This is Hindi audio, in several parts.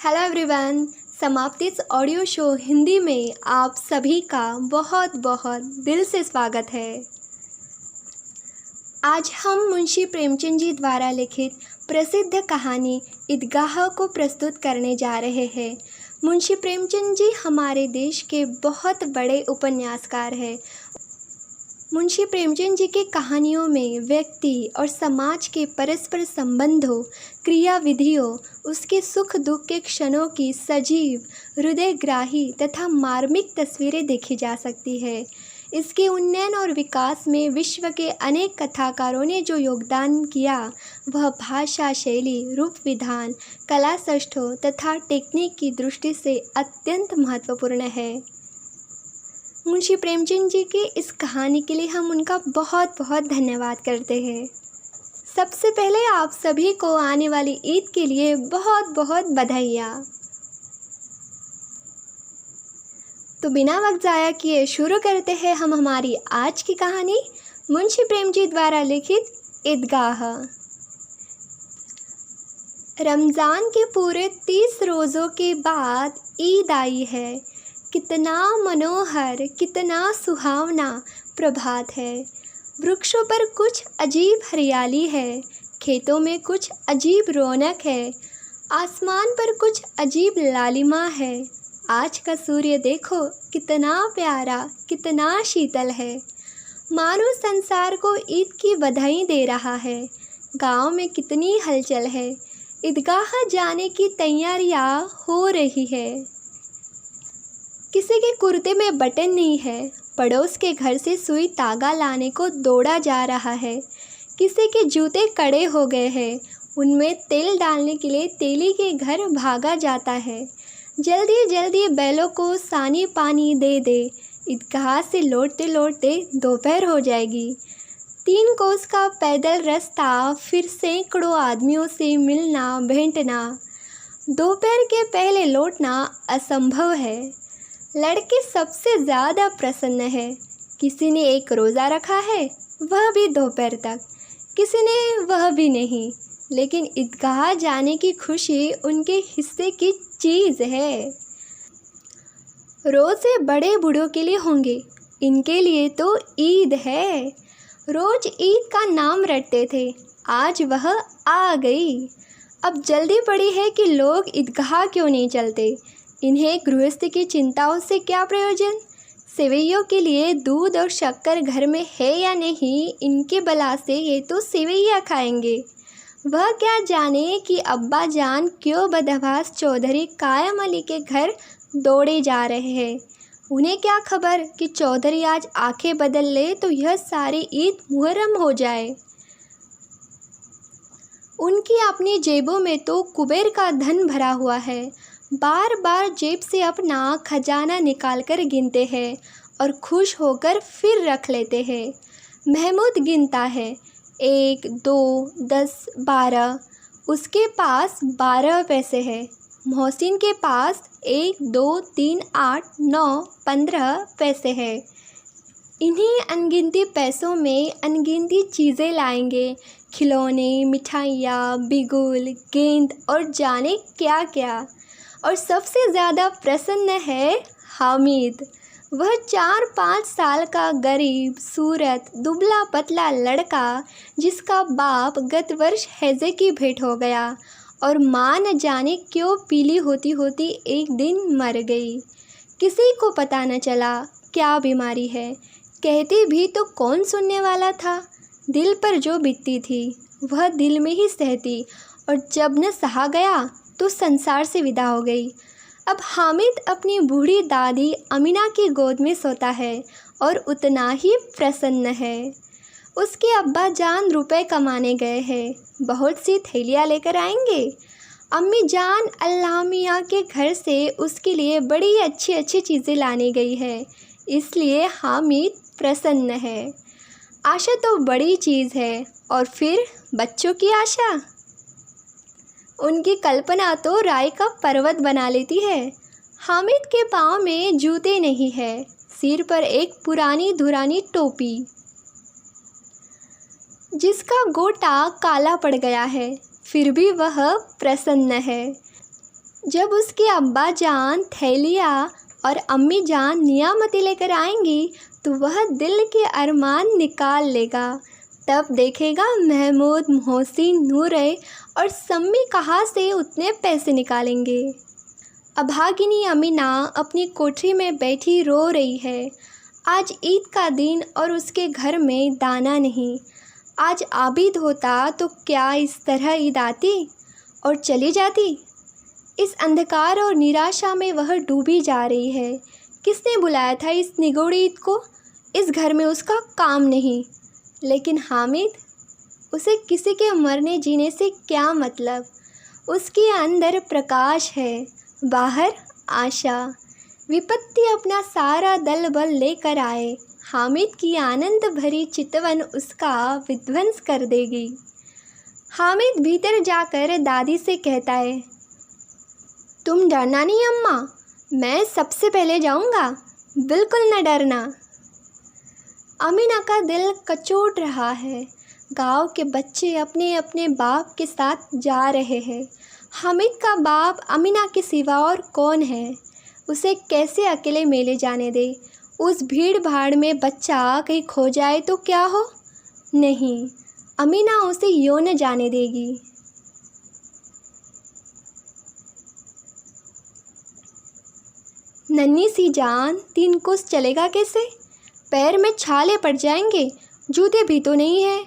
हेलो एवरीवन, समाप्ति इस ऑडियो शो हिंदी में आप सभी का बहुत बहुत दिल से स्वागत है। आज हम मुंशी प्रेमचंद जी द्वारा लिखित प्रसिद्ध कहानी ईदगाह को प्रस्तुत करने जा रहे हैं। मुंशी प्रेमचंद जी हमारे देश के बहुत बड़े उपन्यासकार हैं। मुंशी प्रेमचंद जी की कहानियों में व्यक्ति और समाज के परस्पर संबंधों, क्रियाविधियों, उसके सुख दुख के क्षणों की सजीव, हृदयग्राही तथा मार्मिक तस्वीरें देखी जा सकती है। इसके उन्नयन और विकास में विश्व के अनेक कथाकारों ने जो योगदान किया, वह भाषा शैली, रूप विधान, कला सष्ठों तथा टेक्निक की दृष्टि से अत्यंत महत्वपूर्ण है। मुंशी प्रेमचंद जी की इस कहानी के लिए हम उनका बहुत बहुत धन्यवाद करते हैं। सबसे पहले आप सभी को आने वाली ईद के लिए बहुत बहुत बधाइयाँ। तो बिना वक्त ज़ाया किए शुरू करते हैं हम हमारी आज की कहानी, मुंशी प्रेमचंद जी द्वारा लिखित ईदगाह। रमज़ान के पूरे 30 रोज़ों के बाद ईद आई है। कितना मनोहर, कितना सुहावना प्रभात है। वृक्षों पर कुछ अजीब हरियाली है, खेतों में कुछ अजीब रौनक है, आसमान पर कुछ अजीब लालिमा है। आज का सूर्य देखो कितना प्यारा, कितना शीतल है, मानो संसार को ईद की बधाई दे रहा है। गांव में कितनी हलचल है, ईदगाह जाने की तैयारियां हो रही है। किसी के कुर्ते में बटन नहीं है, पड़ोस के घर से सुई तागा लाने को दौड़ा जा रहा है। किसी के जूते कड़े हो गए हैं, उनमें तेल डालने के लिए तेली के घर भागा जाता है। जल्दी जल्दी बैलों को सानी पानी दे दे, ईदगाह से लौटते लौटते दोपहर हो जाएगी। 3 कोस का पैदल रास्ता, फिर सैकड़ों आदमियों से मिलना भेंटना। दोपहर के पहले लौटना असंभव है। लड़के सबसे ज़्यादा प्रसन्न है। किसी ने एक रोज़ा रखा है, वह भी दोपहर तक, किसी ने वह भी नहीं, लेकिन ईदगाह जाने की खुशी उनके हिस्से की चीज़ है। रोज़े बड़े बूढ़ों के लिए होंगे, इनके लिए तो ईद है। रोज़ ईद का नाम रटते थे, आज वह आ गई। अब जल्दी पड़ी है कि लोग ईदगाह क्यों नहीं चलते। इन्हें गृहस्थ की चिंताओं से क्या प्रयोजन। सेवैयों के लिए दूध और शक्कर घर में है या नहीं, इनके बला से ये तो सेवैया खाएंगे। वह क्या जाने कि अब्बा जान क्यों बदहवास चौधरी कायम अली के घर दौड़े जा रहे हैं। उन्हें क्या खबर कि चौधरी आज आंखें बदल ले तो यह सारी ईद मुहर्रम हो जाए। उनकी अपनी जेबों में तो कुबेर का धन भरा हुआ है। बार बार जेब से अपना खजाना निकालकर गिनते हैं और खुश होकर फिर रख लेते हैं। महमूद गिनता है 1, 2, 10, 12। उसके पास 12 पैसे हैं। मोहसिन के पास 1, 2, 3, 8, 9, 15 पैसे हैं। इन्हीं अनगिनती पैसों में अनगिनती चीज़ें लाएंगे, खिलौने, मिठाइयाँ, बिगुल, गेंद और जाने क्या क्या। और सबसे ज़्यादा प्रसन्न है हामिद। वह 4-5 साल का गरीब सूरत दुबला पतला लड़का, जिसका बाप गत वर्ष हैजे की भेंट हो गया और माँ न जाने क्यों पीली होती होती एक दिन मर गई। किसी को पता न चला क्या बीमारी है, कहती भी तो कौन सुनने वाला था। दिल पर जो बीतती थी वह दिल में ही सहती, और जब न सहा गया तो संसार से विदा हो गई। अब हामिद अपनी बूढ़ी दादी अमीना की गोद में सोता है और उतना ही प्रसन्न है। उसके अब्बा जान रुपए कमाने गए हैं, बहुत सी थैलियाँ लेकर आएंगे। अम्मी जान अल्लाह मियाँ के घर से उसके लिए बड़ी अच्छी अच्छी चीज़ें लाने गई है, इसलिए हामिद प्रसन्न है। आशा तो बड़ी चीज़ है, और फिर बच्चों की आशा, उनकी कल्पना तो राय का पर्वत बना लेती है। हामिद के पाँव में जूते नहीं है, सिर पर एक पुरानी धुरानी टोपी, जिसका गोटा काला पड़ गया है, फिर भी वह प्रसन्न है। जब उसके अब्बा जान थैलिया और अम्मी जान नियामतें लेकर आएंगी तो वह दिल के अरमान निकाल लेगा। तब देखेगा महमूद, मोहसिन, नूरे और सम्मी कहाँ से उतने पैसे निकालेंगे। अभागिनी अमीना अपनी कोठरी में बैठी रो रही है। आज ईद का दिन और उसके घर में दाना नहीं। आज आबिद होता तो क्या इस तरह ईद आती और चली जाती। इस अंधकार और निराशा में वह डूबी जा रही है। किसने बुलाया था इस निगोड़ी ईद को। इस घर में उसका काम नहीं। लेकिन हामिद, उसे किसी के मरने जीने से क्या मतलब। उसके अंदर प्रकाश है, बाहर आशा। विपत्ति अपना सारा दल बल लेकर आए, हामिद की आनंद भरी चितवन उसका विध्वंस कर देगी। हामिद भीतर जाकर दादी से कहता है, तुम डरना नहीं अम्मा, मैं सबसे पहले जाऊंगा, बिल्कुल न डरना। अमीना का दिल कचोट रहा है। गांव के बच्चे अपने अपने बाप के साथ जा रहे हैं। हामिद का बाप अमीना के सिवा और कौन है। उसे कैसे अकेले मेले जाने दे। उस भीड़ भाड़ में बच्चा कहीं खो जाए तो क्या हो। नहीं, अमीना उसे यूं न जाने देगी। नन्ही सी जान 3 कोस चलेगा कैसे। पैर में छाले पड़ जाएंगे, जूते भी तो नहीं है।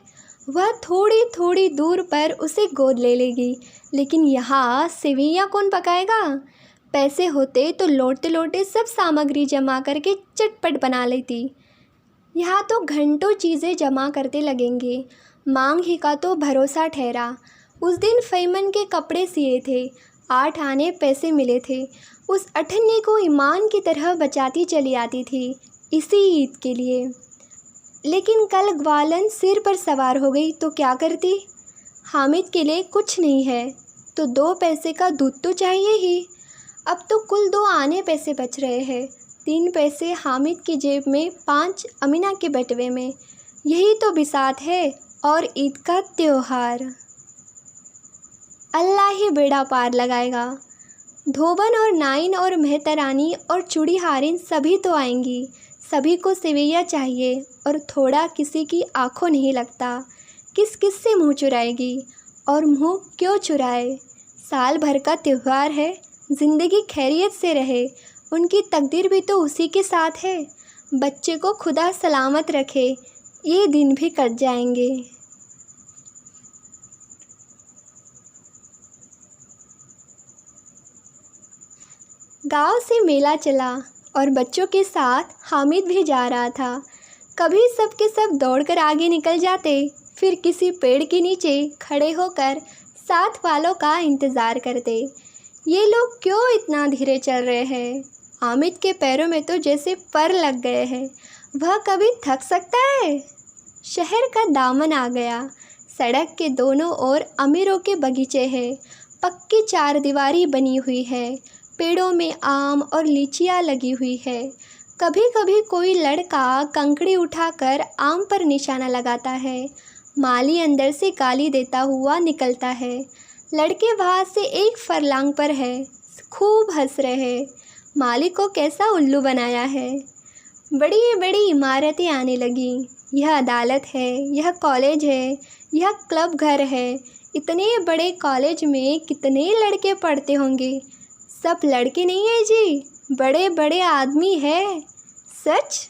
वह थोड़ी थोड़ी दूर पर उसे गोद ले लेगी। लेकिन यहाँ सेवइयाँ कौन पकाएगा। पैसे होते तो लौटते लौटते सब सामग्री जमा करके चटपट बना लेती। यहाँ तो घंटों चीज़ें जमा करते लगेंगे। मांग ही का तो भरोसा ठहरा। उस दिन फैमन के कपड़े सिए थे, 8 आने पैसे मिले थे। उस अठन्नी को ईमान की तरह बचाती चली आती थी इसी ईद के लिए। लेकिन कल ग्वालन सिर पर सवार हो गई तो क्या करती। हामिद के लिए कुछ नहीं है तो 2 पैसे का दूध तो चाहिए ही। अब तो कुल 2 आने पैसे बच रहे हैं। 3 पैसे हामिद की जेब में, 5 अमीना के बटवे में। यही तो बिसात है और ईद का त्योहार। अल्लाह ही बेड़ा पार लगाएगा। धोबन और नाइन और मेहतरानी और चूड़ीहारिन सभी तो आएंगी। सभी को सेवैया चाहिए और थोड़ा किसी की आँखों नहीं लगता। किस किस से मुँह चुराएगी और मुँह क्यों चुराए। साल भर का त्यौहार है, ज़िंदगी खैरियत से रहे। उनकी तकदीर भी तो उसी के साथ है। बच्चे को खुदा सलामत रखे, ये दिन भी कट जाएंगे। गांव से मेला चला और बच्चों के साथ हामिद भी जा रहा था। कभी सब के सब दौड़कर आगे निकल जाते, फिर किसी पेड़ के नीचे खड़े होकर साथ वालों का इंतज़ार करते। ये लोग क्यों इतना धीरे चल रहे हैं। हामिद के पैरों में तो जैसे पर लग गए हैं। वह कभी थक सकता है। शहर का दामन आ गया। सड़क के दोनों ओर अमीरों के बगीचे हैं। पक्की 4 दीवारी बनी हुई है। पेड़ों में आम और लीचियाँ लगी हुई है। कभी कभी कोई लड़का कंकड़ी उठाकर आम पर निशाना लगाता है। माली अंदर से गाली देता हुआ निकलता है। लड़के वहाँ से 1 फरलांग पर है, खूब हंस रहे हैं। माली को कैसा उल्लू बनाया है। बड़ी बड़ी इमारतें आने लगी। यह अदालत है, यह कॉलेज है, यह क्लब घर है। इतने बड़े कॉलेज में कितने लड़के पढ़ते होंगे। सब लड़के नहीं है जी, बड़े बड़े आदमी है। सच,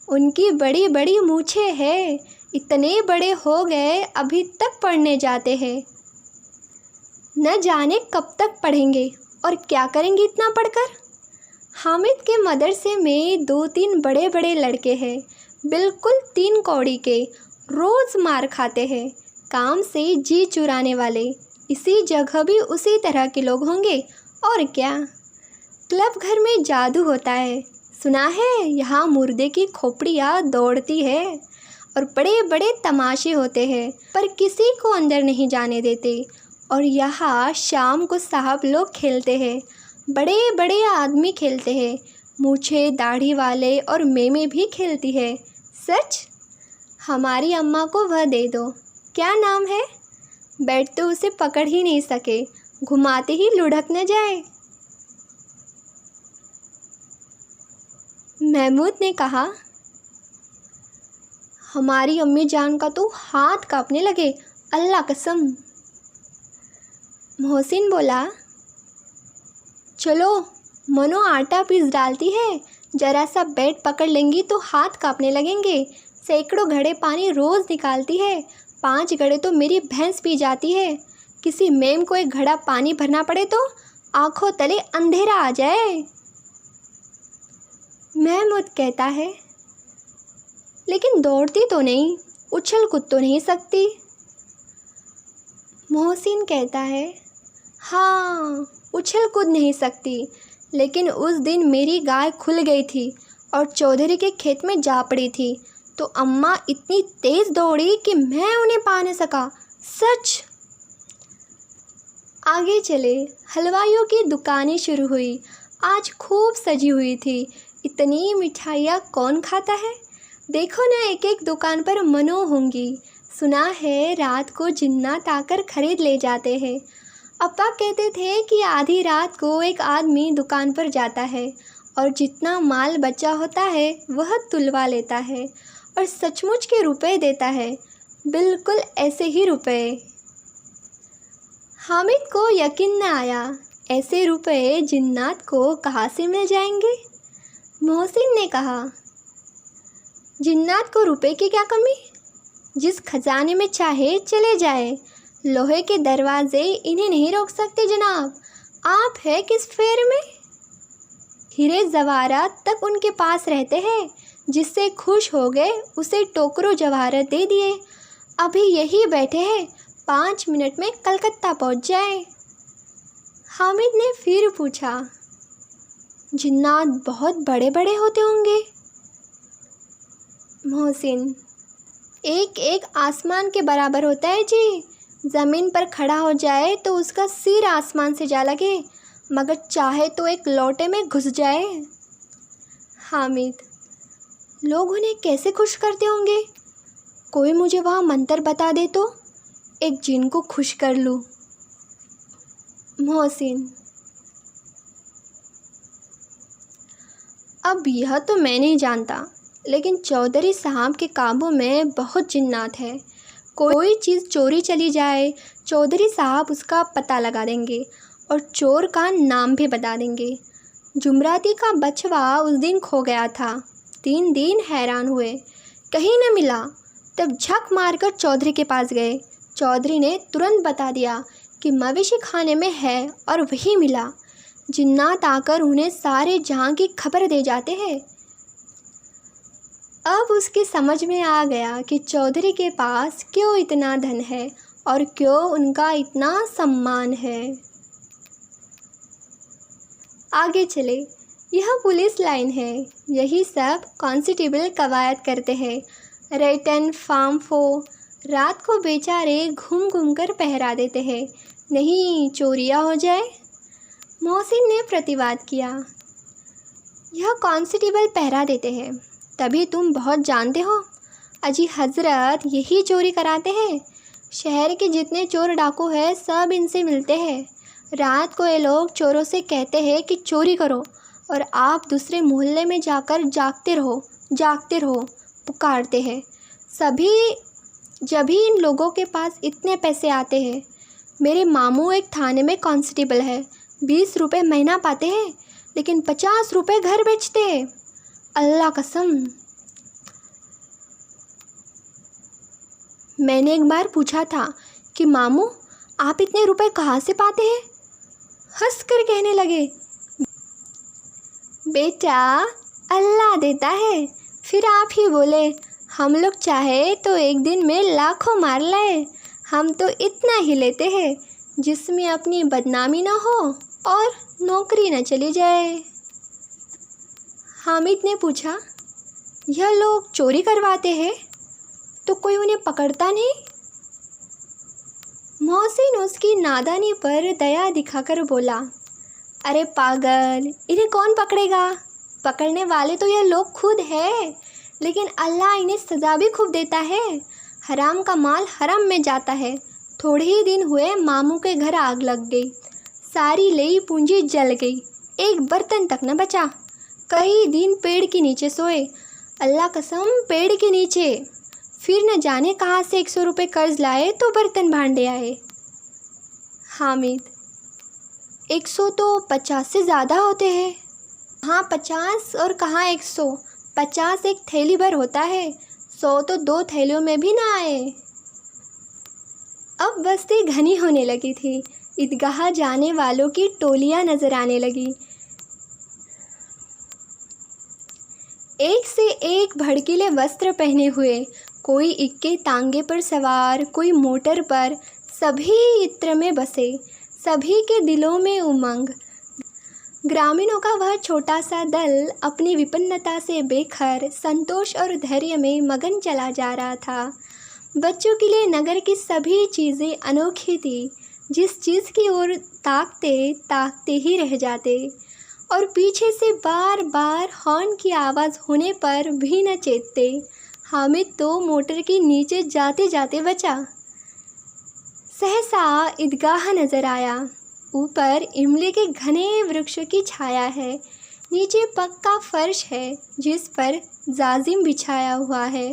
उनकी बड़ी बड़ी मूछें हैं। इतने बड़े हो गए अभी तक पढ़ने जाते हैं। न जाने कब तक पढ़ेंगे और क्या करेंगे इतना पढ़कर। हामिद के मदरसे में 2-3 बड़े बड़े लड़के हैं, बिल्कुल 3 कौड़ी के। रोज़ मार खाते हैं, काम से जी चुराने वाले। इसी जगह भी उसी तरह के लोग होंगे और क्या। क्लब घर में जादू होता है, सुना है। यहाँ मुर्दे की खोपड़ियाँ दौड़ती है और बड़े बड़े तमाशे होते हैं, पर किसी को अंदर नहीं जाने देते। और यहाँ शाम को साहब लोग खेलते हैं, बड़े बड़े आदमी खेलते हैं। मूछे दाढ़ी वाले और मेमे भी खेलती है। सच, हमारी अम्मा को वह दे दो। क्या नाम है। बैट तो उसे पकड़ ही नहीं सके, घुमाते ही लुढ़क न जाए। महमूद ने कहा, हमारी अम्मी जान का तो हाथ कांपने लगे, अल्लाह कसम। मोहसिन बोला, चलो मनो आटा पीस डालती है, जरा सा बेड पकड़ लेंगी तो हाथ कांपने लगेंगे। सैकड़ों घड़े पानी रोज़ निकालती है, 5 घड़े तो मेरी भैंस पी जाती है। किसी मेम को एक घड़ा पानी भरना पड़े तो आंखों तले अंधेरा आ जाए। महमूद कहता है, लेकिन दौड़ती तो नहीं, उछल कूद तो नहीं सकती। मोहसिन कहता है, हाँ उछल कूद नहीं सकती, लेकिन उस दिन मेरी गाय खुल गई थी और चौधरी के खेत में जा पड़ी थी तो अम्मा इतनी तेज़ दौड़ी कि मैं उन्हें पा न सका। सच। आगे चले। हलवाइयों की दुकानें शुरू हुई। आज खूब सजी हुई थी। इतनी मिठाइयाँ कौन खाता है। देखो ना, एक एक दुकान पर मनो होंगी। सुना है रात को जिन्नात आकर खरीद ले जाते हैं। अप्पा कहते थे कि आधी रात को एक आदमी दुकान पर जाता है और जितना माल बचा होता है वह तुलवा लेता है और सचमुच के रुपए देता है, बिल्कुल ऐसे ही रुपए। हामिद को यकीन न आया, ऐसे रुपए जिन्नात को कहाँ से मिल जाएंगे। मोहसिन ने कहा, जिन्नात को रुपए की क्या कमी, जिस खजाने में चाहे चले जाए, लोहे के दरवाजे इन्हें नहीं रोक सकते जनाब। आप है किस फेर में। हीरे जवाहरात तक उनके पास रहते हैं, जिससे खुश हो गए उसे टोकरो जवाहरात दे दिए। अभी यही बैठे हैं, 5 मिनट में कलकत्ता पहुंच जाए। हामिद ने फिर पूछा, जिन्नात बहुत बड़े बड़े होते होंगे। मोहसिन, एक एक आसमान के बराबर होता है जी। ज़मीन पर खड़ा हो जाए तो उसका सिर आसमान से जा लगे, मगर चाहे तो एक लोटे में घुस जाए। हामिद, लोग उन्हें कैसे खुश करते होंगे। कोई मुझे वहाँ मंत्र बता दे तो एक जिन को खुश कर लूँ। मोहसिन, अब यह तो मैं नहीं जानता, लेकिन चौधरी साहब के काबू में बहुत जिन्नात है। कोई चीज़ चोरी चली जाए, चौधरी साहब उसका पता लगा देंगे और चोर का नाम भी बता देंगे। जुमराती का बछवा उस दिन खो गया था। 3 दिन हैरान हुए, कहीं न मिला। तब झक मारकर चौधरी के पास गए। चौधरी ने तुरंत बता दिया कि मवेशी खाने में है और वही मिला। जिन्नात आकर उन्हें सारे जहां की खबर दे जाते हैं। अब उसकी समझ में आ गया कि चौधरी के पास क्यों इतना धन है और क्यों उनका इतना सम्मान है। आगे चले। यह पुलिस लाइन है, यही सब कांस्टेबल कवायद करते हैं। रेटन फार्म फो रात को बेचारे घूम घूम कर पहरा देते हैं, नहीं चोरियां हो जाए। मोहसिन ने प्रतिवाद किया, यह कांस्टेबल पहरा देते हैं, तभी तुम बहुत जानते हो। अजी हजरत यही चोरी कराते हैं। शहर के जितने चोर डाकू हैं सब इनसे मिलते हैं। रात को ये लोग चोरों से कहते हैं कि चोरी करो और आप दूसरे मोहल्ले में जाकर जागते रहो पुकारते हैं। जब भी इन लोगों के पास इतने पैसे आते हैं। मेरे मामू एक थाने में कांस्टेबल है, 20 रुपये महीना पाते हैं, लेकिन 50 रुपये घर बेचते हैं। अल्लाह कसम। मैंने एक बार पूछा था कि मामू आप इतने रुपए कहाँ से पाते हैं। हंस कर कहने लगे, बेटा अल्लाह देता है। फिर आप ही बोले, हम लोग चाहे तो एक दिन में लाखों मार लाए, हम तो इतना ही लेते हैं जिसमें अपनी बदनामी ना हो और नौकरी न चली जाए। हामिद ने पूछा, यह लोग चोरी करवाते हैं तो कोई उन्हें पकड़ता नहीं। मोहसिन उसकी नादानी पर दया दिखाकर बोला, अरे पागल, इन्हें कौन पकड़ेगा। पकड़ने वाले तो यह लोग खुद है, लेकिन अल्लाह इन्हें सज़ा भी खूब देता है। हराम का माल हराम में जाता है। थोड़े ही दिन हुए मामू के घर आग लग गई, सारी लई पूंजी जल गई, एक बर्तन तक न बचा। कई दिन पेड़ के नीचे सोए, अल्लाह कसम पेड़ के नीचे। फिर न जाने कहाँ से 100 रुपये कर्ज लाए तो बर्तन भांडे आए। हामिद: 100 तो 50 से ज़्यादा होते हैं। हाँ 50 और कहाँ 100, 50 एक थैली भर होता है, 100 तो 2 थैलियों में भी ना आए। अब बस्ती घनी होने लगी थी। ईदगाह जाने वालों की टोलियां नजर आने लगी। एक से एक भड़कीले वस्त्र पहने हुए, कोई इक्के तांगे पर सवार, कोई मोटर पर, सभी इत्र में बसे, सभी के दिलों में उमंग। ग्रामीणों का वह छोटा सा दल अपनी विपन्नता से बेखर संतोष और धैर्य में मगन चला जा रहा था। बच्चों के लिए नगर की सभी चीज़ें अनोखी थी। जिस चीज़ की ओर ताकते ताकते ही रह जाते, और पीछे से बार बार हॉर्न की आवाज़ होने पर भी न चेतते। हामिद तो मोटर के नीचे जाते जाते बचा। सहसा ईदगाह नज़र आया। ऊपर इमली के घने वृक्षों की छाया है, नीचे पक्का फर्श है जिस पर जाजिम बिछाया हुआ है,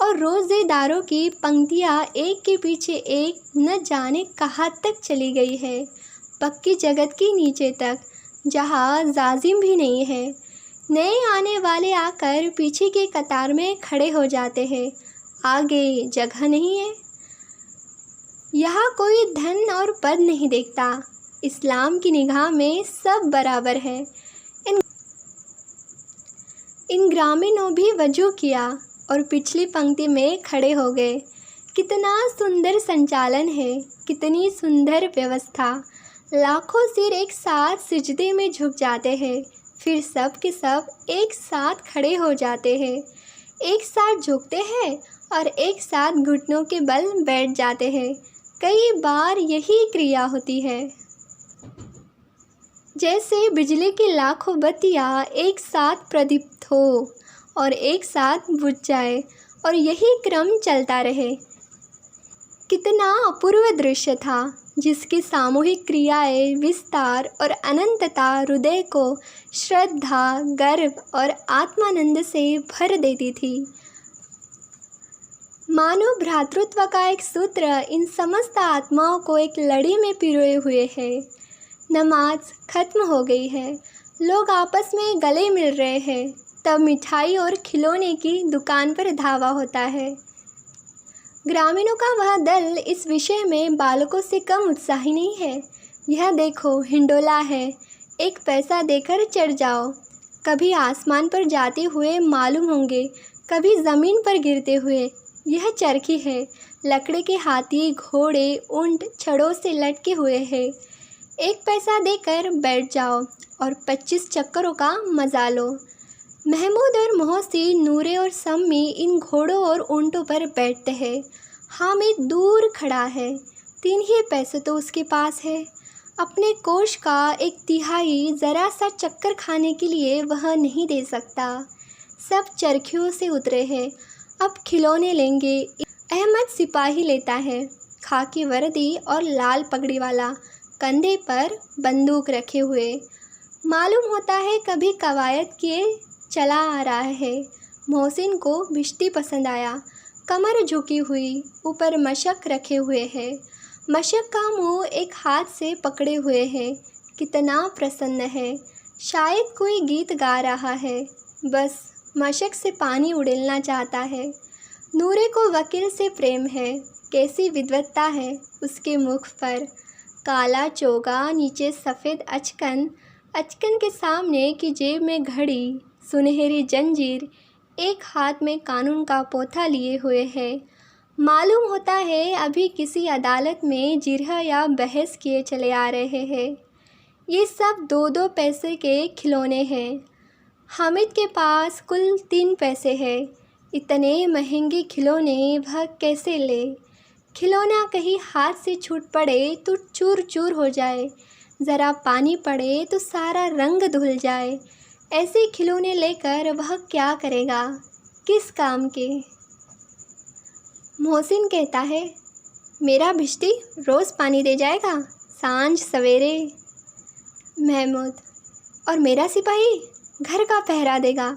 और रोज़ेदारों की पंक्तियाँ एक के पीछे एक न जाने कहाँ तक चली गई है, पक्की जगत के नीचे तक, जहाँ जाजिम भी नहीं है। नए आने वाले आकर पीछे के कतार में खड़े हो जाते हैं, आगे जगह नहीं है। यहाँ कोई धन और पद नहीं देखता। इस्लाम की निगाह में सब बराबर है। इन ग्रामीणों भी वजू किया और पिछली पंक्ति में खड़े हो गए। कितना सुंदर संचालन है, कितनी सुंदर व्यवस्था। लाखों सिर एक साथ सिजदे में झुक जाते हैं, फिर सब के सब एक साथ खड़े हो जाते हैं, एक साथ झुकते हैं और एक साथ घुटनों के बल बैठ जाते हैं। कई बार यही क्रिया होती है, जैसे बिजली की लाखों बत्तियाँ एक साथ प्रदीप्त हो और एक साथ बुझ जाए, और यही क्रम चलता रहे। कितना अपूर्व दृश्य था, जिसकी सामूहिक क्रियाएं, विस्तार और अनंतता हृदय को श्रद्धा, गर्व और आत्मानंद से भर देती थी। मानो भ्रातृत्व का एक सूत्र इन समस्त आत्माओं को एक लड़ी में पिरोए हुए है। नमाज खत्म हो गई है, लोग आपस में गले मिल रहे हैं, तब मिठाई और खिलौने की दुकान पर धावा होता है। ग्रामीणों का वह दल इस विषय में बालकों से कम उत्साही नहीं है। यह देखो हिंडोला है, एक पैसा देकर चढ़ जाओ। कभी आसमान पर जाते हुए मालूम होंगे, कभी ज़मीन पर गिरते हुए। यह चरखी है, लकड़े के हाथी, घोड़े, ऊंट छड़ों से लटके हुए हैं। एक पैसा देकर बैठ जाओ और 25 चक्करों का मजा लो। महमूद और मोहसिन, नूरे और सम्मी इन घोड़ों और ऊँटों पर बैठते हैं। हामिद दूर खड़ा है, 3 ही पैसे तो उसके पास है। अपने कोष का 1/3 ज़रा सा चक्कर खाने के लिए वह नहीं दे सकता। सब चरखियों से उतरे हैं, अब खिलौने लेंगे। अहमद सिपाही लेता है, खाकी वर्दी और लाल पगड़ी वाला, कंधे पर बंदूक रखे हुए। मालूम होता है कभी कवायद किए चला आ रहा है। मोहसिन को बिश्ती पसंद आया, कमर झुकी हुई, ऊपर मशक रखे हुए है। मशक का मुंह एक हाथ से पकड़े हुए है। कितना प्रसन्न है, शायद कोई गीत गा रहा है, बस मशक से पानी उड़ेलना चाहता है। नूरे को वकील से प्रेम है, कैसी विद्वत्ता है उसके मुख पर। काला चोगा, नीचे सफ़ेद अचकन, अचकन के सामने की जेब में घड़ी, सुनहरी जंजीर, एक हाथ में कानून का पोथा लिए हुए है। मालूम होता है अभी किसी अदालत में जिरह या बहस किए चले आ रहे हैं। ये सब 2-2 पैसे के खिलौने हैं। हामिद के पास कुल 3 पैसे हैं। इतने महंगे खिलौने वह कैसे ले? खिलौना कहीं हाथ से छूट पड़े तो चूर चूर हो जाए, ज़रा पानी पड़े तो सारा रंग धुल जाए। ऐसे खिलौने लेकर वह क्या करेगा, किस काम के? मोहसिन कहता है, मेरा भिश्ती रोज़ पानी दे जाएगा, सांझ सवेरे। महमूद, और मेरा सिपाही घर का पहरा देगा,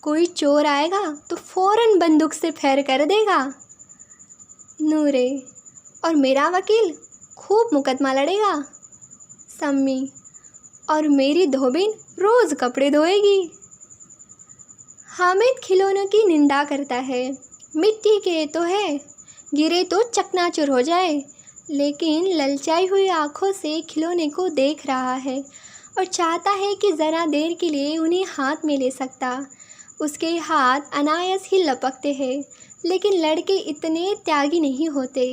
कोई चोर आएगा तो फ़ौरन बंदूक से फायर कर देगा। नूरे, और मेरा वकील खूब मुकदमा लड़ेगा। सम्मी, और मेरी धोबिन रोज़ कपड़े धोएगी। हामिद खिलौनों की निंदा करता है। मिट्टी के तो है, गिरे तो चकनाचूर हो जाए, लेकिन ललचाई हुई आँखों से खिलौने को देख रहा है और चाहता है कि ज़रा देर के लिए उन्हें हाथ में ले सकता। उसके हाथ अनायास ही लपकते हैं, लेकिन लड़के इतने त्यागी नहीं होते,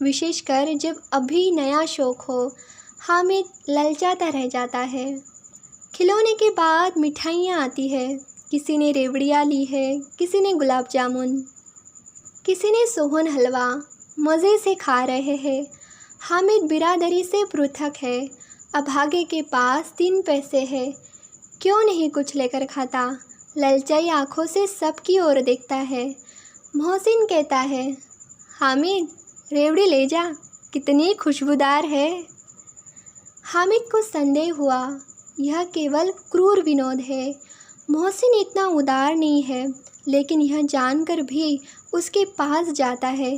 विशेषकर जब अभी नया शौक़ हो। हामिद ललचाता रह जाता है। खिलौने के बाद मिठाइयाँ आती है। किसी ने रेवड़ियाँ ली है, किसी ने गुलाब जामुन, किसी ने सोहन हलवा। मज़े से खा रहे हैं। हामिद बिरादरी से पृथक है। अभागे के पास 3 पैसे है, क्यों नहीं कुछ लेकर खाता। ललचाई आँखों से सबकी ओर देखता है। मोहसिन कहता है, हामिद रेवड़ी ले जा, कितनी खुशबूदार है। हामिद को संदेह हुआ, यह केवल क्रूर विनोद है। मोहसिन इतना उदार नहीं है, लेकिन यह जानकर भी उसके पास जाता है।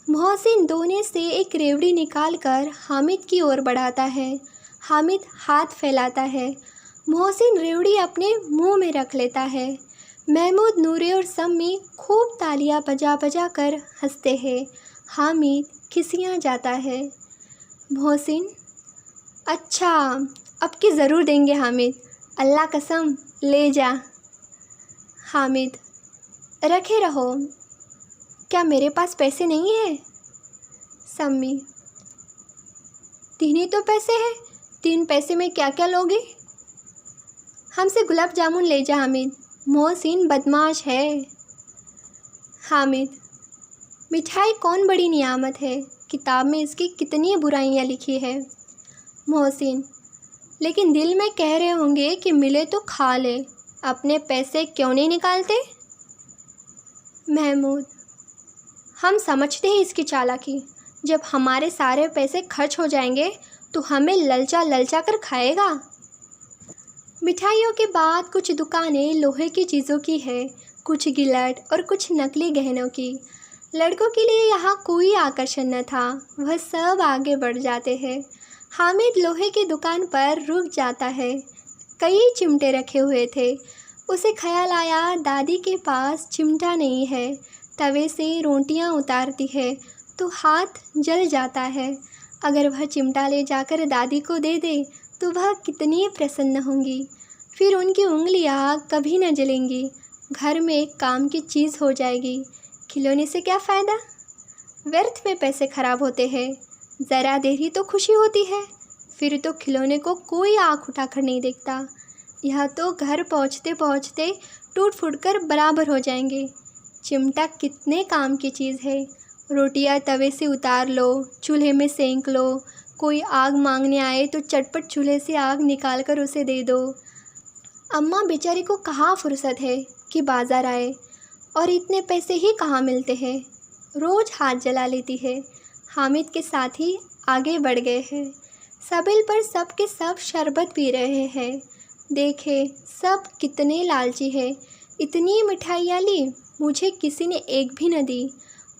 मोहसिन दोने से एक रेवड़ी निकालकर हामिद की ओर बढ़ाता है। हामिद हाथ फैलाता है। मोहसिन रेवड़ी अपने मुंह में रख लेता है। महमूद, नूरे और सम्मी खूब तालियां बजा बजा कर हंसते हैं। हामिद खिसिया जाता है। मोहसिन, अच्छा अब की ज़रूर देंगे हामिद, अल्लाह कसम, ले जा। हामिद, रखे रहो, क्या मेरे पास पैसे नहीं हैं? सम्मी, 3 ही तो पैसे हैं, 3 पैसे में क्या क्या लोगे? हमसे गुलाब जामुन ले जा हामिद, मोहसिन बदमाश है। हामिद, मिठाई कौन बड़ी नियामत है, किताब में इसकी कितनी बुराइयां लिखी है। मोहसिन, लेकिन दिल में कह रहे होंगे कि मिले तो खा ले, अपने पैसे क्यों नहीं निकालते। महमूद, हम समझते हैं इसकी चालाकी, जब हमारे सारे पैसे खर्च हो जाएंगे तो हमें ललचा ललचा कर खाएगा। मिठाइयों के बाद कुछ दुकानें लोहे की चीज़ों की है, कुछ गिलट और कुछ नकली गहनों की। लड़कों के लिए यहाँ कोई आकर्षण न था, वह सब आगे बढ़ जाते हैं। हामिद लोहे की दुकान पर रुक जाता है। कई चिमटे रखे हुए थे। उसे ख्याल आया, दादी के पास चिमटा नहीं है। तवे से रोटियां उतारती है तो हाथ जल जाता है। अगर वह चिमटा ले जाकर दादी को दे दे तो वह कितनी प्रसन्न होंगी। फिर उनकी उंगलियां कभी न जलेंगी। घर में एक काम की चीज़ हो जाएगी। खिलौने से क्या फ़ायदा, व्यर्थ में पैसे खराब होते हैं। ज़रा देर ही तो खुशी होती है, फिर तो खिलौने को कोई आँख उठाकर नहीं देखता। यह तो घर पहुँचते पहुँचते टूट फूट कर बराबर हो जाएंगे। चिमटा कितने काम की चीज़ है। रोटियां तवे से उतार लो, चूल्हे में सेंक लो, कोई आग मांगने आए तो चटपट चूल्हे से आग निकाल कर उसे दे दो। अम्मा बेचारी को कहाँ फुर्सत है कि बाज़ार आए, और इतने पैसे ही कहाँ मिलते हैं। रोज़ हाथ जला लेती है। हामिद के साथ ही आगे बढ़ गए हैं। सबिल पर सब के सब शरबत पी रहे हैं। देखे सब कितने लालची है। इतनी मिठाइयाँ ली, मुझे किसी ने एक भी न दी।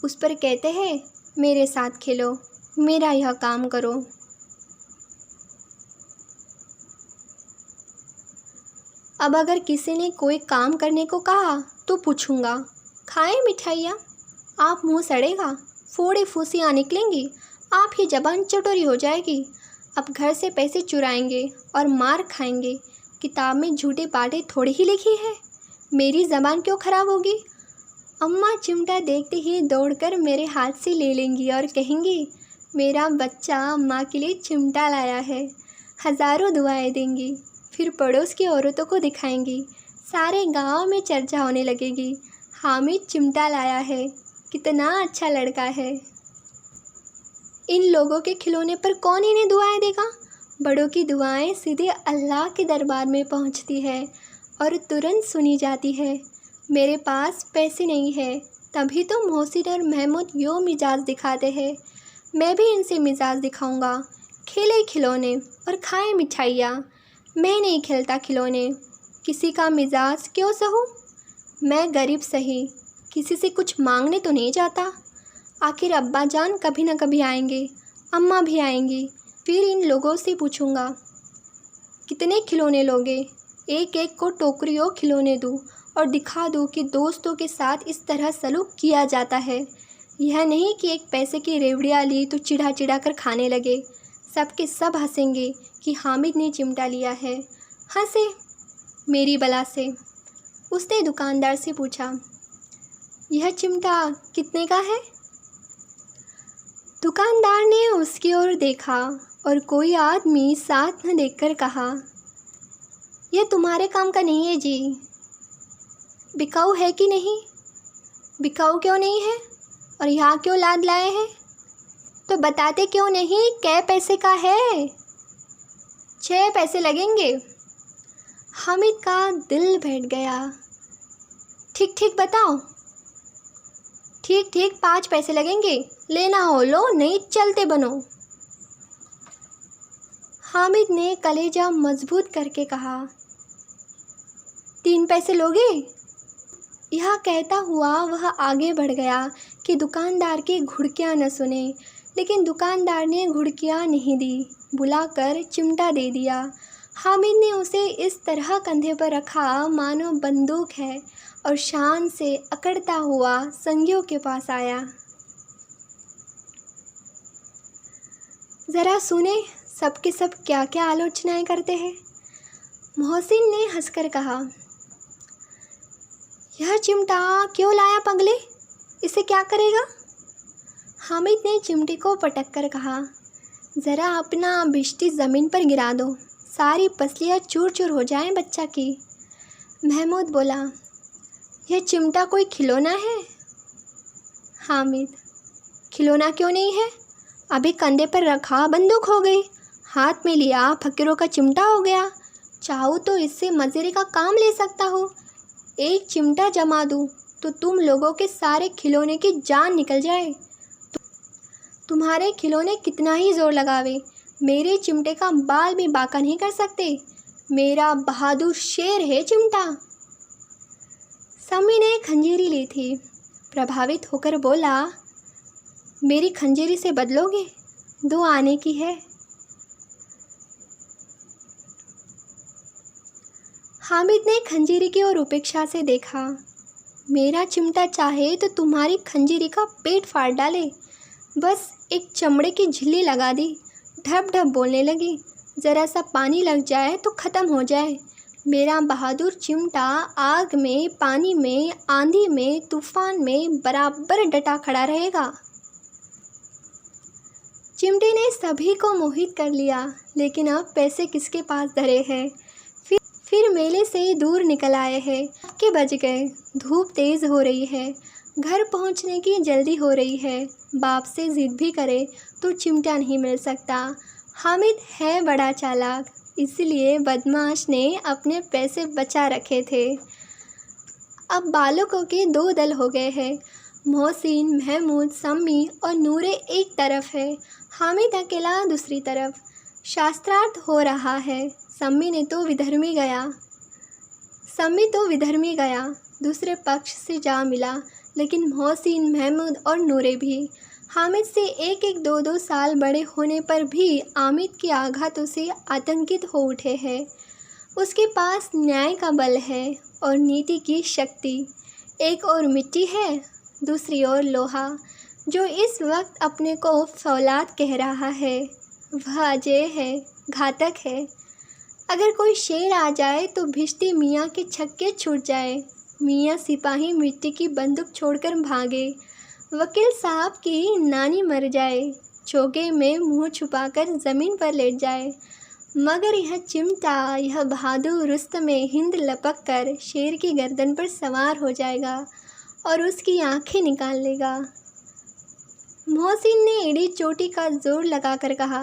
उस पर कहते हैं मेरे साथ खेलो, मेरा यह काम करो। अब अगर किसी ने कोई काम करने को कहा तो पूछूंगा, खाएं मिठाइयाँ? आप मुंह सड़ेगा, फोड़े फूसियाँ निकलेंगी, आप ही जबान चटोरी हो जाएगी। अब घर से पैसे चुराएंगे और मार खाएंगे। किताब में झूठे बातें थोड़ी ही लिखी है, मेरी ज़बान क्यों ख़राब होगी। अम्मा चिमटा देखते ही दौड़कर मेरे हाथ से ले लेंगी और कहेंगी, मेरा बच्चा अम्मा के लिए चिमटा लाया है। हज़ारों दुआएं देंगी। फिर पड़ोस की औरतों को दिखाएंगी। सारे गांव में चर्चा होने लगेगी, हामिद चिमटा लाया है, कितना अच्छा लड़का है। इन लोगों के खिलौने पर कौन इन्हें दुआएं देगा। बड़ों की दुआएं सीधे अल्लाह के दरबार में पहुंचती है और तुरंत सुनी जाती है। मेरे पास पैसे नहीं है, तभी तो मोहसिन और महमूद यूँ मिजाज दिखाते हैं। मैं भी इनसे मिजाज दिखाऊंगा। खेले खिलौने और खाए मिठाइयाँ। मैं नहीं खेलता खिलौने, किसी का मिजाज क्यों सहूँ? मैं गरीब सही, किसी से कुछ मांगने तो नहीं जाता। आखिर अब्बा जान कभी न कभी आएंगे, अम्मा भी आएंगी, फिर इन लोगों से पूछूंगा कितने खिलौने लोगे। एक एक को टोकरियों खिलौने दूँ और दिखा दूँ कि दोस्तों के साथ इस तरह सलूक किया जाता है। यह नहीं कि एक पैसे की रेवड़ियाँ ली तो चिढ़ा चिढ़ा कर खाने लगे। सबके सब हंसेंगे कि हामिद ने चिमटा लिया है। हंसे मेरी बला से। उसने दुकानदार से पूछा, यह चिमटा कितने का है? दुकानदार ने उसकी ओर देखा और कोई आदमी साथ न देखकर कहा, यह तुम्हारे काम का नहीं है जी। बिकाऊ है कि नहीं? बिकाऊ क्यों नहीं है और यहाँ क्यों लाद लाए हैं? तो बताते क्यों नहीं कै पैसे का है? 6 पैसे लगेंगे। हामिद का दिल बैठ गया। ठीक ठीक बताओ। ठीक ठीक 5 पैसे लगेंगे। लेना हो लो, नहीं चलते बनो। हामिद ने कलेजा मजबूत करके कहा, 3 पैसे लोगे? यह कहता हुआ वह आगे बढ़ गया कि दुकानदार की घुड़कियाँ न सुने, लेकिन दुकानदार ने घुड़कियाँ नहीं दी, बुलाकर चिमटा दे दिया। हामिद ने उसे इस तरह कंधे पर रखा मानो बंदूक है और शान से अकड़ता हुआ संगियों के पास आया। ज़रा सुने सबके सब क्या क्या आलोचनाएं करते हैं। मोहसिन ने हंसकर कहा, यह चिमटा क्यों लाया पगले? इसे क्या करेगा? हामिद ने चिमटे को पटक कर कहा, ज़रा अपना भिश्ती ज़मीन पर गिरा दो, सारी पसलियाँ चूर चूर हो जाएं बच्चा की। महमूद बोला, यह चिमटा कोई खिलौना है? हामिद, खिलौना क्यों नहीं है? अभी कंधे पर रखा बंदूक हो गई, हाथ में लिया फकीरों का चिमटा हो गया। चाहूँ तो इससे मज़ेरे का काम ले सकता हूँ। एक चिमटा जमा दूँ तो तुम लोगों के सारे खिलौने की जान निकल जाए। तुम्हारे खिलौने कितना ही जोर लगावे, मेरे चिमटे का बाल भी बांका नहीं कर सकते। मेरा बहादुर शेर है चिमटा। सम्मी ने खंजीरी ली थी। प्रभावित होकर बोला, मेरी खंजीरी से बदलोगे? 2 आने की है। हामिद ने खंजीरी की ओर उपेक्षा से देखा। मेरा चिमटा चाहे तो तुम्हारी खंजीरी का पेट फाड़ डाले। बस एक चमड़े की झिल्ली लगा दी, ढप ढप बोलने लगी। ज़रा सा पानी लग जाए तो ख़त्म हो जाए। मेरा बहादुर चिमटा आग में, पानी में, आंधी में, तूफान में बराबर डटा खड़ा रहेगा। चिमटे ने सभी को मोहित कर लिया, लेकिन अब पैसे किसके पास धरे हैं। फिर मेले से दूर निकल आए हैं कि बज गए। धूप तेज़ हो रही है, घर पहुंचने की जल्दी हो रही है। बाप से ज़िद भी करे तो चिमटा नहीं मिल सकता। हामिद है बड़ा चालाक, इसलिए बदमाश ने अपने पैसे बचा रखे थे। अब बालकों के 2 दल हो गए हैं। मोहसिन, महमूद, सम्मी और नूरे एक तरफ है, हामिद अकेला दूसरी तरफ। शास्त्रार्थ हो रहा है। सम्मी तो विधर्मी गया, दूसरे पक्ष से जा मिला, लेकिन मोहसिन, महमूद और नूरे भी हामिद से 1-1, 2-2 साल बड़े होने पर भी आमिद की आघातों से आतंकित हो उठे हैं। उसके पास न्याय का बल है और नीति की शक्ति। एक और मिट्टी है, दूसरी ओर लोहा, जो इस वक्त अपने को फौलाद कह रहा है। वह अजय है, घातक है। अगर कोई शेर आ जाए तो भिश्ती मियाँ के छक्के छूट जाए। मियाँ सिपाही मिट्टी की बंदूक छोड़कर भागे। वकील साहब की नानी मर जाए, चौके में मुंह छुपाकर ज़मीन पर लेट जाए, मगर यह चिमटा, यह बहादुर रुस्तम हिंद लपक कर शेर की गर्दन पर सवार हो जाएगा और उसकी आंखें निकाल लेगा। मोहसिन ने एड़ी चोटी का जोर लगाकर कहा,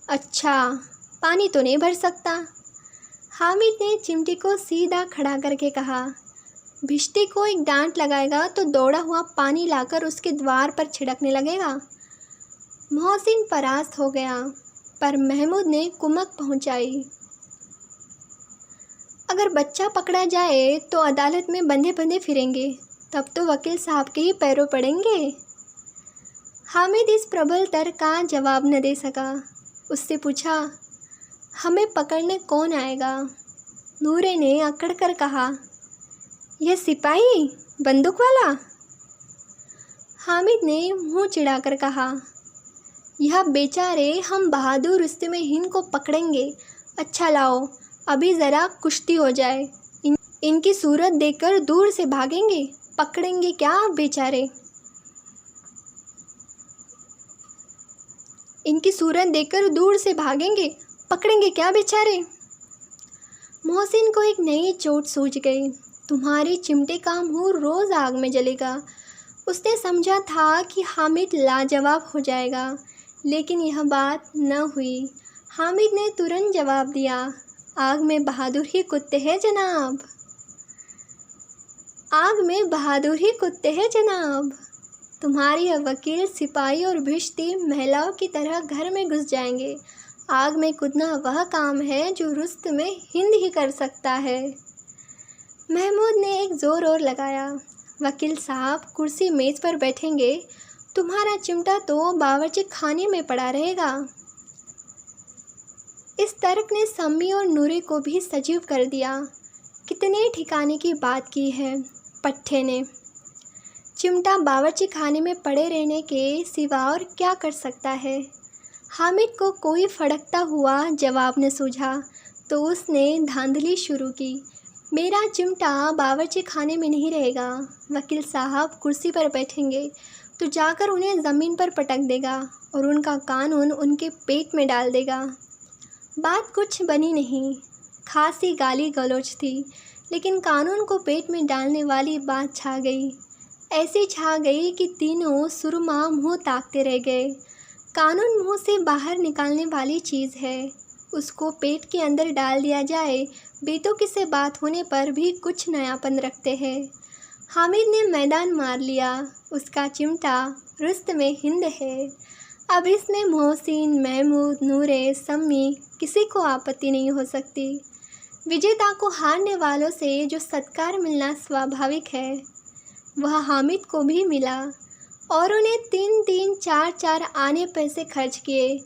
अच्छा, पानी तो नहीं भर सकता। हामिद ने चिमटे को सीधा खड़ा करके कहा, भिश्ती को एक डांट लगाएगा तो दौड़ा हुआ पानी लाकर उसके द्वार पर छिड़कने लगेगा। मोहसिन परास्त हो गया, पर महमूद ने कुमक पहुंचाई। अगर बच्चा पकड़ा जाए तो अदालत में बंधे बंधे फिरेंगे, तब तो वकील साहब के ही पैरों पड़ेंगे। हामिद इस प्रबल तर्क का जवाब न दे सका। उससे पूछा, हमें पकड़ने कौन आएगा? नूरे ने अकड़ कर कहा, यह सिपाही, बंदूक वाला। हामिद ने मुंह चिढ़ाकर कहा, यह बेचारे हम बहादुर रुस्तम हिंद को पकड़ेंगे। अच्छा लाओ, अभी ज़रा कुश्ती हो जाए। इनकी सूरत देखकर दूर से भागेंगे, पकड़ेंगे क्या बेचारे? इनकी सूरत देखकर दूर से भागेंगे, पकड़ेंगे क्या बेचारे? मोहसिन को एक नई चोट सूझ गई। तुम्हारे चिमटे का मुंह रोज़ आग में जलेगा। उसने समझा था कि हामिद लाजवाब हो जाएगा, लेकिन यह बात न हुई। हामिद ने तुरंत जवाब दिया, आग में बहादुर ही कुत्ते हैं जनाब। आग में बहादुर ही कुत्ते हैं जनाब। तुम्हारी वकील, सिपाही और भिश्ती महिलाओं की तरह घर में घुस जाएंगे। आग में कूदना वह काम है जो रुस्तम हिंद ही कर सकता है। महमूद ने एक ज़ोर और लगाया, वकील साहब कुर्सी मेज़ पर बैठेंगे, तुम्हारा चिमटा तो बावर्ची खाने में पड़ा रहेगा। इस तर्क ने सम्मी और नूरे को भी सजीव कर दिया। कितने ठिकाने की बात की है पट्टे ने। चिमटा बावर्ची खाने में पड़े रहने के सिवा और क्या कर सकता है? हामिद को कोई फड़कता हुआ जवाब न सूझा तो उसने धांधली शुरू की, मेरा चिमटा बावर्ची खाने में नहीं रहेगा। वकील साहब कुर्सी पर बैठेंगे तो जाकर उन्हें ज़मीन पर पटक देगा और उनका कानून उनके पेट में डाल देगा। बात कुछ बनी नहीं, खासी गाली गलौज थी, लेकिन कानून को पेट में डालने वाली बात छा गई। ऐसी छा गई कि तीनों सुरमा मुँह ताकते रह गए। कानून मुँह से बाहर निकालने वाली चीज़ है, उसको पेट के अंदर डाल दिया जाए, बेतुकी से बात होने पर भी कुछ नयापन रखते हैं। हामिद ने मैदान मार लिया, उसका चिमटा रुस्तम हिंद है। अब इसमें मोहसिन, महमूद, नूरे, सम्मी किसी को आपत्ति नहीं हो सकती। विजेता को हारने वालों से जो सत्कार मिलना स्वाभाविक है, वह हामिद को भी मिला और उन्हें 3-3, 4-4 आने पैसे खर्च किए,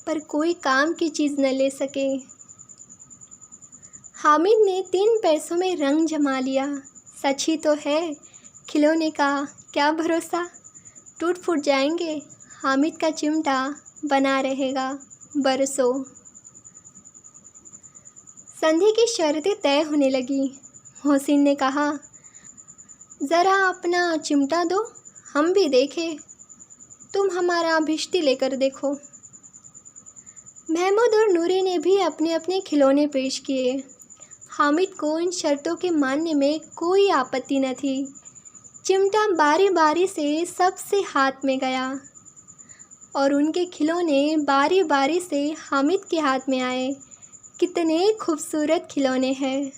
पर कोई काम की चीज़ न ले सके। हामिद ने 3 पैसों में रंग जमा लिया। सच ही तो है, खिलौने का क्या भरोसा, टूट फूट जाएंगे। हामिद का चिमटा बना रहेगा बरसों। संधि की शर्तें तय होने लगी। मोहसिन ने कहा, ज़रा अपना चिमटा दो, हम भी देखें। तुम हमारा भिश्ती लेकर देखो। महमूद और नूरे ने भी अपने अपने खिलौने पेश किए। हामिद को इन शर्तों के मानने में कोई आपत्ति न थी। चिमटा बारी बारी से सबसे हाथ में गया और उनके खिलौने बारी बारी से हामिद के हाथ में आए। कितने खूबसूरत खिलौने हैं।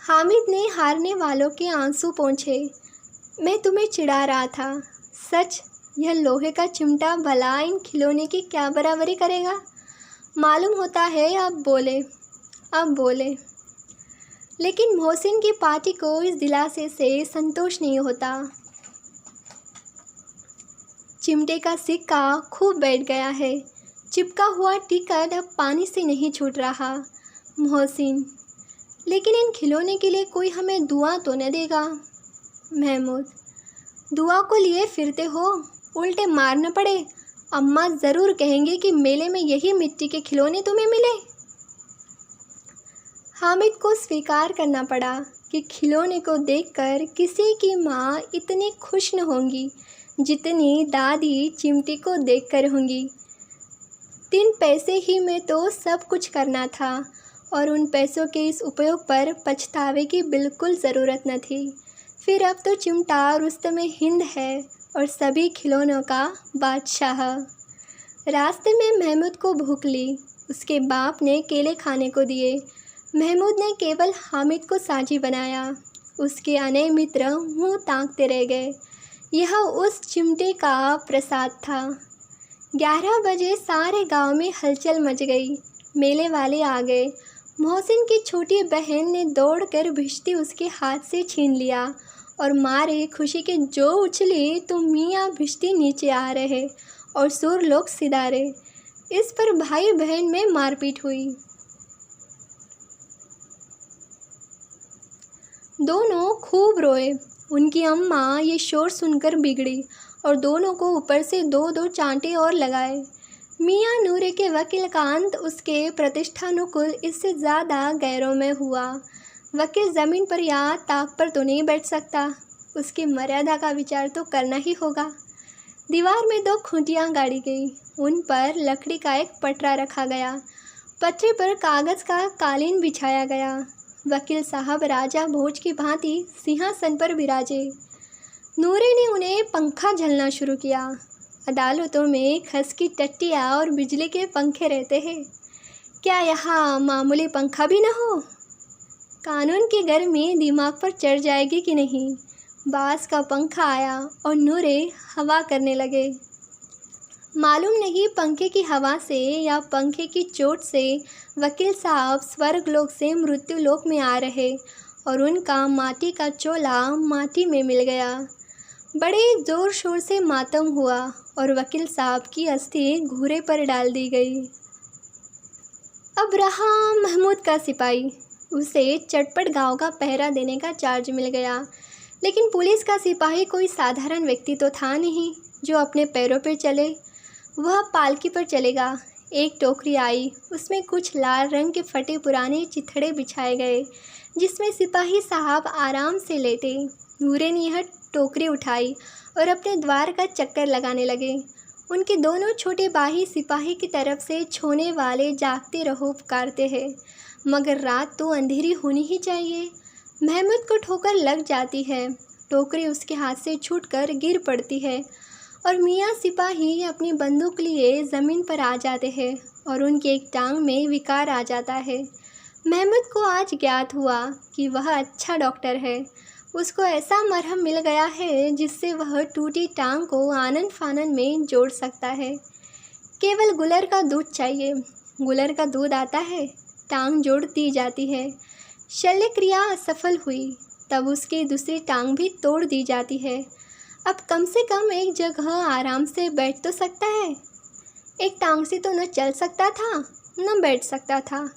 हामिद ने हारने वालों के आंसू पोंछे। मैं तुम्हें चिढ़ा रहा था, सच यह लोहे का चिमटा भला इन खिलौने की क्या बराबरी करेगा? मालूम होता है अब बोले। लेकिन मोहसिन की पार्टी को इस दिलासे से संतोष नहीं होता। चिमटे का सिक्का खूब बैठ गया है, चिपका हुआ टिकट अब पानी से नहीं छूट रहा। मोहसिन, लेकिन इन खिलौने के लिए कोई हमें दुआ तो न देगा? महमूद, दुआ को लिए फिरते हो, उल्टे मार न पड़े। अम्मा ज़रूर कहेंगे कि मेले में यही मिट्टी के खिलौने तुम्हें मिले। हामिद को स्वीकार करना पड़ा कि खिलौने को देखकर किसी की माँ इतनी खुश न होंगी जितनी दादी चिमटी को देखकर होंगी। 3 पैसे ही में तो सब कुछ करना था और उन पैसों के इस उपयोग पर पछतावे की बिल्कुल ज़रूरत न थी। फिर अब तो चिमटा रुस्तम हिंद है और सभी खिलौनों का बादशाह। रास्ते में महमूद को भूख ली। उसके बाप ने केले खाने को दिए। महमूद ने केवल हामिद को साझी बनाया। उसके अनय मित्र मुँह ताकते रह गए। यह उस चिमटे का प्रसाद था। 11 बजे सारे गांव में हलचल मच गई। मेले वाले आ गए। मोहसिन की छोटी बहन ने दौड़कर भिश्ती उसके हाथ से छीन लिया और मारे खुशी के जो उछली तो मियाँ भिश्ती नीचे आ रहे और सुर लोग सिधारे। इस पर भाई बहन में मारपीट हुई। दोनों खूब रोए। उनकी अम्मा ये शोर सुनकर बिगड़ी और दोनों को ऊपर से दो दो चांटे और लगाए। मियाँ नूरे के वकील का अंत उसके प्रतिष्ठानुकूल इससे ज़्यादा गैरों में हुआ। वकील ज़मीन पर या ताक पर तो नहीं बैठ सकता, उसकी मर्यादा का विचार तो करना ही होगा। दीवार में 2 खूंटियाँ गाड़ी गई, उन पर लकड़ी का एक पटरा रखा गया। पटरे पर कागज़ का कालीन बिछाया गया। वकील साहब राजा भोज की भांति सिंहासन पर विराजे। नूरे ने उन्हें पंखा झलना शुरू किया। अदालतों में खस की टट्टियाँ और बिजली के पंखे रहते हैं, क्या यहाँ मामूली पंखा भी न हो? कानून की गर्मी दिमाग पर चढ़ जाएगी कि नहीं? बाँस का पंखा आया और नूरे हवा करने लगे। मालूम नहीं पंखे की हवा से या पंखे की चोट से वकील साहब स्वर्गलोक से मृत्युलोक में आ रहे और उनका माटी का चोला माटी में मिल गया। बड़े ज़ोर शोर से मातम हुआ और वकील साहब की अस्थि घूरे पर डाल दी गई। अब रहा महमूद का सिपाही। उसे चटपट गांव का पहरा देने का चार्ज मिल गया, लेकिन पुलिस का सिपाही कोई साधारण व्यक्ति तो था नहीं जो अपने पैरों पर चले। वह पालकी पर चलेगा। एक टोकरी आई, उसमें कुछ लाल रंग के फटे पुराने चिथड़े बिछाए गए जिसमें सिपाही साहब आराम से लेटे। नूरे ने यह टोकरी उठाई और अपने द्वार का चक्कर लगाने लगे। उनके दोनों छोटे भाई सिपाही की तरफ से छोने वाले जागते रहो पुकारते हैं, मगर रात तो अंधेरी होनी ही चाहिए। महमूद को ठोकर लग जाती है, टोकरी उसके हाथ से छूटकर गिर पड़ती है और मियाँ सिपाही अपनी बंदूक लिए ज़मीन पर आ जाते हैं और उनकी एक टांग में विकार आ जाता है। महमूद को आज ज्ञात हुआ कि वह अच्छा डॉक्टर है। उसको ऐसा मरहम मिल गया है जिससे वह टूटी टांग को आनन फानन में जोड़ सकता है। केवल गुलर का दूध चाहिए। गुलर का दूध आता है, टांग जोड़ दी जाती है। शल्य क्रिया असफल हुई, तब उसकी दूसरी टांग भी तोड़ दी जाती है। अब कम से कम एक जगह आराम से बैठ तो सकता है। एक टांग से तो न चल सकता था न बैठ सकता था।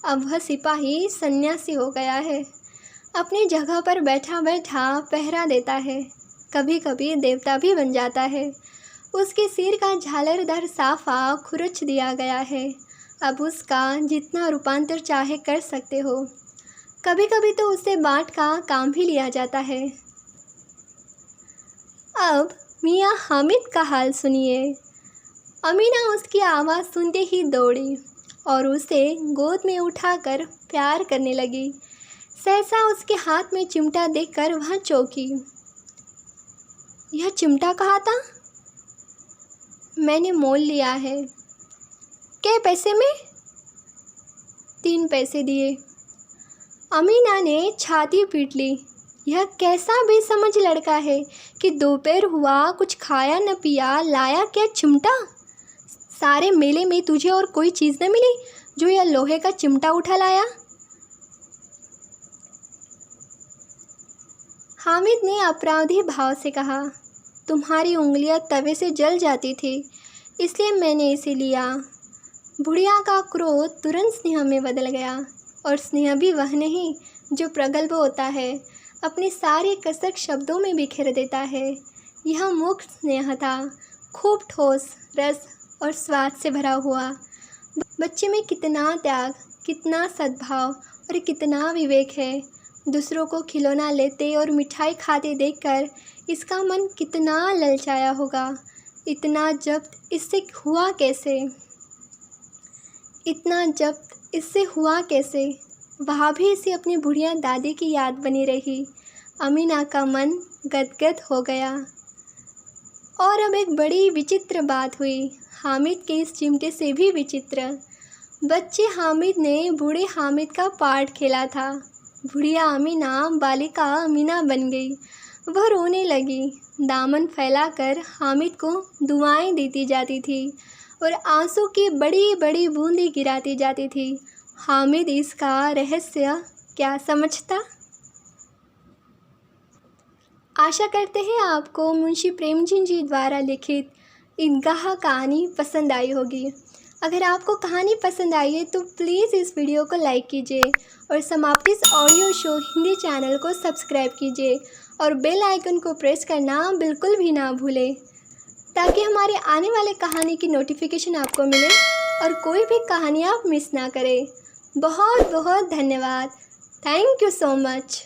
अब वह सिपाही सन्यासी हो गया है, अपनी जगह पर बैठा बैठा पहरा देता है। कभी कभी देवता भी बन जाता है। उसके सिर का झालरदार साफा खुरच दिया गया है। अब उसका जितना रूपांतर चाहे कर सकते हो। कभी कभी तो उससे बाट का काम भी लिया जाता है। अब मियाँ हामिद का हाल सुनिए। अमीना उसकी आवाज़ सुनते ही दौड़ी और उसे गोद में उठाकर प्यार करने लगी। सहसा उसके हाथ में चिमटा देखकर वह चौंकी। यह चिमटा कहाँ था? मैंने मोल लिया है। क्या पैसे में? 3 पैसे दिए। अमीना ने छाती पीट ली। यह कैसा बेसमझ लड़का है कि दोपहर हुआ, कुछ खाया न पिया, लाया क्या चिमटा? सारे मेले में तुझे और कोई चीज़ न मिली जो यह लोहे का चिमटा उठा लाया? हामिद ने अपराधी भाव से कहा, तुम्हारी उंगलियां तवे से जल जाती थी, इसलिए मैंने इसे लिया। बुढ़िया का क्रोध तुरंत स्नेह में बदल गया, और स्नेह भी वह नहीं जो प्रगल्भ होता है, अपनी सारी कसक शब्दों में बिखेर देता है। यह मुक्त स्नेह था, खूब ठोस, रस और स्वाद से भरा हुआ। बच्चे में कितना त्याग, कितना सद्भाव और कितना विवेक है। दूसरों को खिलौना लेते और मिठाई खाते देखकर इसका मन कितना ललचाया होगा। इतना जब्त इससे हुआ कैसे? इतना जब्त इससे हुआ कैसे? वहाँ भी इसे अपनी बुढ़िया दादी की याद बनी रही। अमीना का मन गदगद हो गया। और अब एक बड़ी विचित्र बात हुई, हामिद के इस चिमटे से भी विचित्र। बच्चे हामिद ने बूढ़े हामिद का पार्ट खेला था। बुढ़िया अमीना बालिका अमीना बन गई। वह रोने लगी, दामन फैलाकर हामिद को दुआएं देती जाती थी और आंसू की बड़ी बड़ी बूंदें गिराती जाती थी। हामिद इसका रहस्य क्या समझता। आशा करते हैं आपको मुंशी प्रेमचंद जी द्वारा लिखित ईदगाह कहानी पसंद आई होगी। अगर आपको कहानी पसंद आई है तो प्लीज़ इस वीडियो को लाइक कीजिए और समाप्ति ऑडियो शो हिंदी चैनल को सब्सक्राइब कीजिए और बेल आइकन को प्रेस करना बिल्कुल भी ना भूलें, ताकि हमारे आने वाले कहानी की नोटिफिकेशन आपको मिले और कोई भी कहानी आप मिस ना करें। बहुत बहुत धन्यवाद। Thank you so much.